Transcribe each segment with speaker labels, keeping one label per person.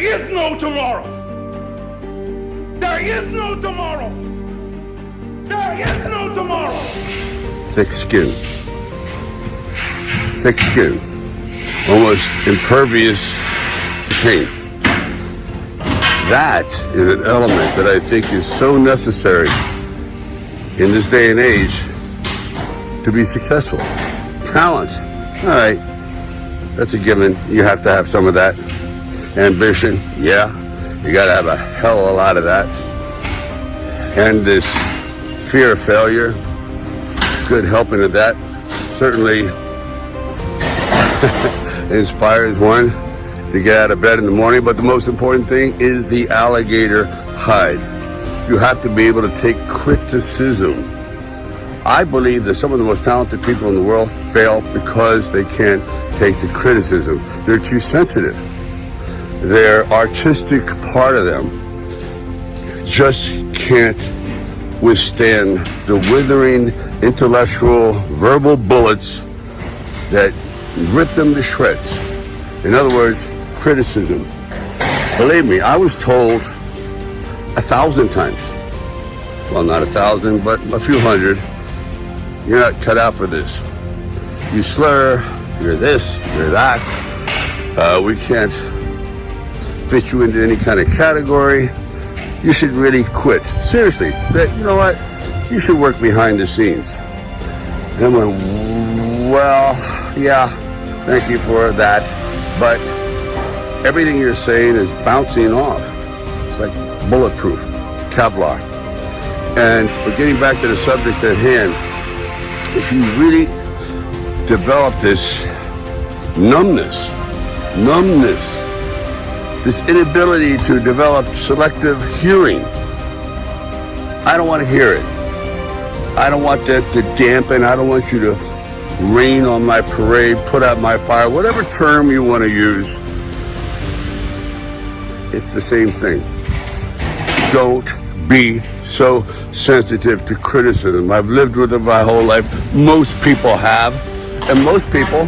Speaker 1: is no tomorrow. There is no tomorrow. There is no tomorrow.
Speaker 2: Thick skin. Thick skin. Almost impervious to pain. That is an element that I think is so necessary in this day and age to be successful. Talent. All right. That's a given. You have to have some of that. Ambition. Yeah. You got to have a hell of a lot of that. And this fear of failure. Good helping of that. Certainly inspires one to get out of bed in the morning. But the most important thing is the alligator hide. You have to be able to take criticism. I believe that some of the most talented people in the world fail because they can't take the criticism. They're too sensitive. Their artistic part of them just can't withstand the withering intellectual verbal bullets that rip them to shreds. In other words, criticism. Believe me, I was told 1,000 times, well, not 1,000, but a few hundred, you're not cut out for this. You slur, you're this, you're that. We can't fit you into any kind of category. You should really quit. Seriously, you know what? You should work behind the scenes. And I went, well, yeah, thank you for that. But everything you're saying is bouncing off. It's like bulletproof, Kevlar. And we're getting back to the subject at hand. If you really develop this numbness, this inability to develop selective hearing, I don't want to hear it. I don't want that to dampen. I don't want you to rain on my parade, put out my fire, whatever term you want to use. It's the same thing. Don't be so sensitive to criticism. I've lived with it my whole life. Most people have. And most people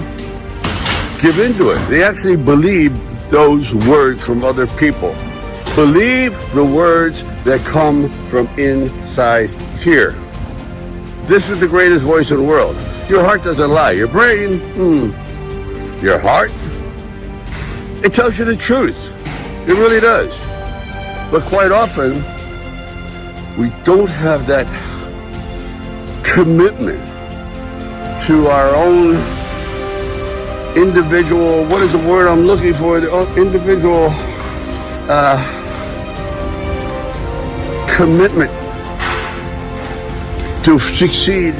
Speaker 2: give into it. They actually believe those words from other people. Believe the words that come from inside here. This is the greatest voice in the world. Your heart doesn't lie. Your brain, your heart, it tells you the truth. It really does. But quite often, we don't have that commitment to our own individual, what is the word I'm looking for? The individual commitment to succeed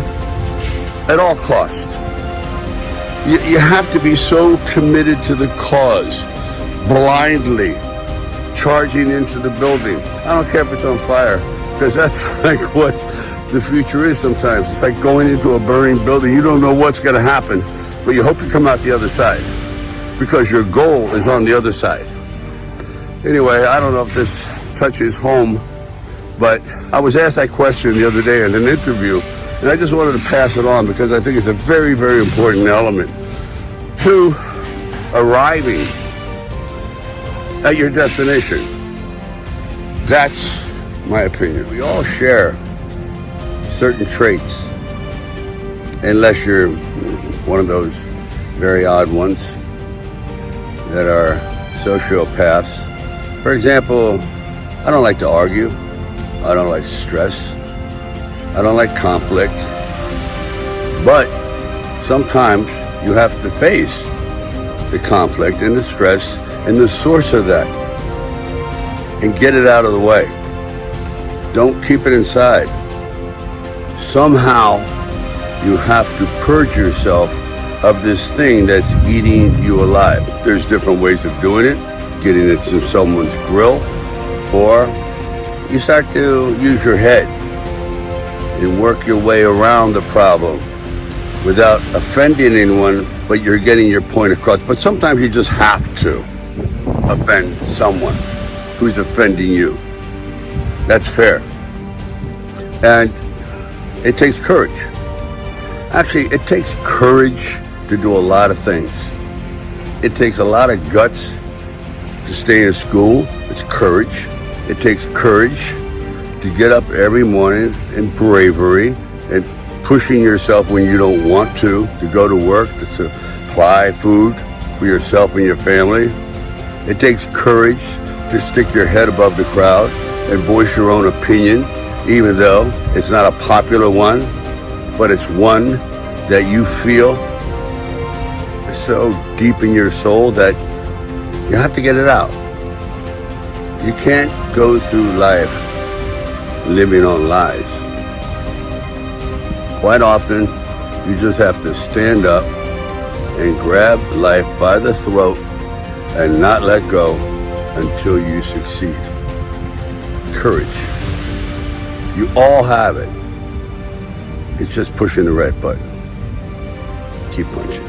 Speaker 2: at all costs. You have to be so committed to the cause, blindly charging into the building. I don't care if it's on fire, because that's like what the future is sometimes. It's like going into a burning building. You don't know what's going to happen, but you hope you come out the other side, because your goal is on the other side. Anyway, I don't know if this touches home, but I was asked that question the other day in an interview, and I just wanted to pass it on because I think it's a very, very important element to arriving at your destination. That's my opinion. We all share certain traits, unless you're one of those very odd ones that are sociopaths. For example, I don't like to argue. I don't like stress. I don't like conflict. But sometimes you have to face the conflict and the stress and the source of that and get it out of the way. Don't keep it inside. Somehow you have to purge yourself of this thing that's eating you alive. There's different ways of doing it. Getting it to someone's grill, or you start to use your head and work your way around the problem without offending anyone, but you're getting your point across. But sometimes you just have to offend someone who's offending you. That's fair. And it takes courage. Actually, it takes courage to do a lot of things. It takes a lot of guts to stay in school. It's courage. It takes courage to get up every morning, and bravery, and pushing yourself when you don't want to go to work, to supply food for yourself and your family. It takes courage to stick your head above the crowd and voice your own opinion, even though it's not a popular one, but it's one that you feel so deep in your soul that you have to get it out. You can't go through life living on lies. Quite often, you just have to stand up and grab life by the throat and not let go until you succeed. Courage. You all have it. It's just pushing the red button. Keep punching.